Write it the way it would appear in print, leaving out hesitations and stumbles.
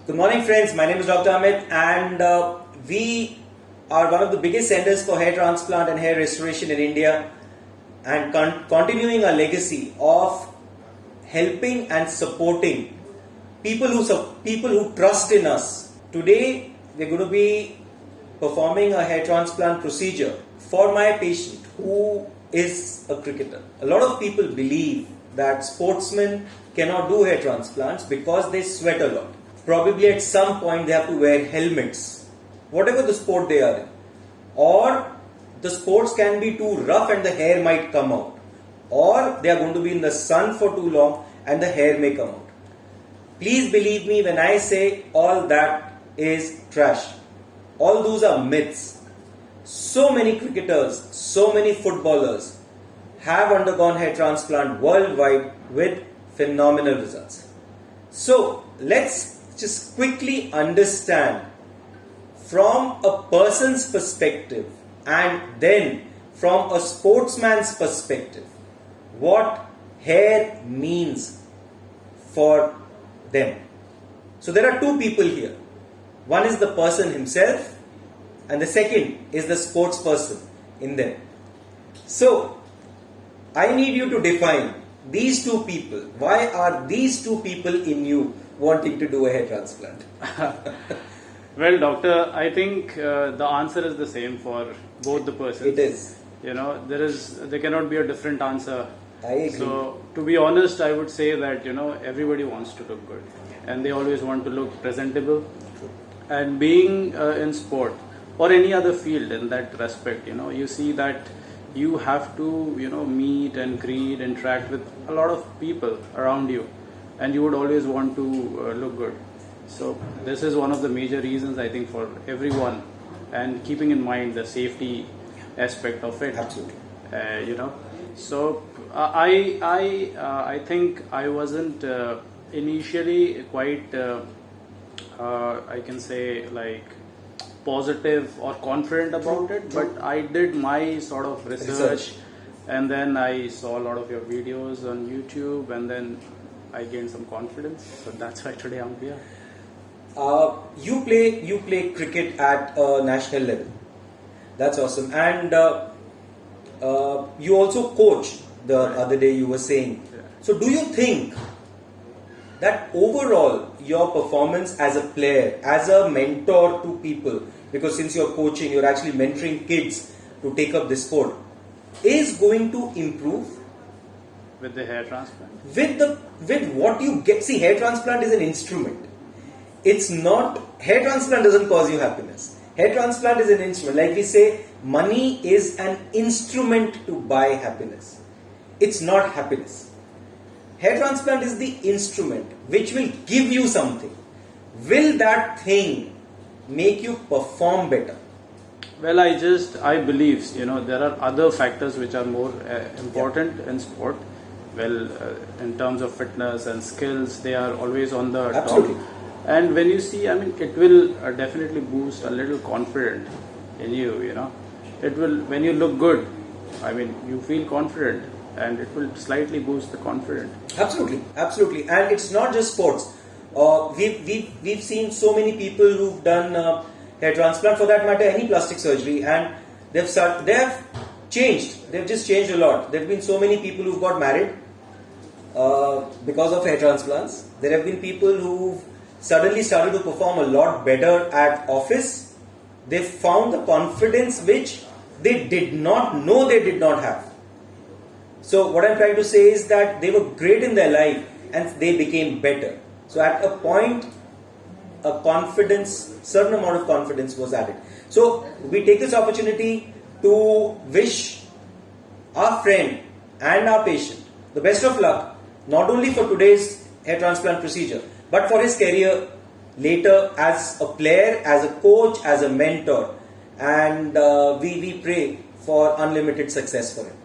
Good morning, friends. My name is Dr. Amit, and we are one of the biggest centers for hair transplant and hair restoration in India, and continuing our legacy of helping and supporting people who trust in us. Today, we're going to be performing a hair transplant procedure for my patient who is a cricketer. A lot of people believe that sportsmen cannot do hair transplants because they sweat a lot. Probably at some point they have to wear helmets, whatever the sport they are in. Or the sports can be too rough and the hair might come out. Or they are going to be in the sun for too long and the hair may come out. Please believe me when I say all that is trash. All those are myths. So many cricketers, so many footballers have undergone hair transplant worldwide with phenomenal results. So let's just quickly understand from a person's perspective and then from a sportsman's perspective what hair means for them. So there are two people here. One is the person himself and the second is the sports person in them. So I need you to define these two people. Why are these two people in you wanting to do a hair transplant? Well, doctor, I think the answer is the same for both the persons. It is. You know, there cannot be a different answer. I agree. So, to be honest, I would say that, everybody wants to look good and they always want to look presentable. And being in sport or any other field in that respect, you see that you have to, meet and greet, interact with a lot of people around you, and you would always want to look good. So this is one of the major reasons, I think, for everyone, and keeping in mind the safety aspect of it. Absolutely. So I think I wasn't initially quite I can say like positive or confident about it, but I did my sort of research and then I saw a lot of your videos on YouTube and then I gained some confidence. So that's why today I'm here. You play cricket at a national level. That's awesome. And you also coach the other day, you were saying. Yeah. So do you think that overall your performance as a player, as a mentor to people, because since you're coaching, you're actually mentoring kids to take up this sport, is going to improve With the hair transplant? with what you get? See, hair transplant is an instrument. It's not, hair transplant doesn't cause you happiness. Hair transplant is an instrument. Like we say, money is an instrument to buy happiness. It's not happiness. Hair transplant is the instrument which will give you something. Will that thing make you perform better? Well, I believe, there are other factors which are more important in sport. Well, in terms of fitness and skills, they are always on the Absolutely. top. And when you see, it will definitely boost a little confidence in you, It will, when you look good, you feel confident and it will slightly boost the confidence. Absolutely, absolutely. And it's not just sports. We've seen so many people who've done hair transplant, for that matter, any plastic surgery, and they have changed. They've just changed a lot. There have been so many people who've got married because of hair transplants. There have been people who've suddenly started to perform a lot better at office. They found the confidence which they did not know they did not have. So what I'm trying to say is that they were great in their life and they became better. So at a point, certain amount of confidence was added. So we take this opportunity to wish our friend and our patient the best of luck, not only for today's hair transplant procedure, but for his career later as a player, as a coach, as a mentor. And we pray for unlimited success for him.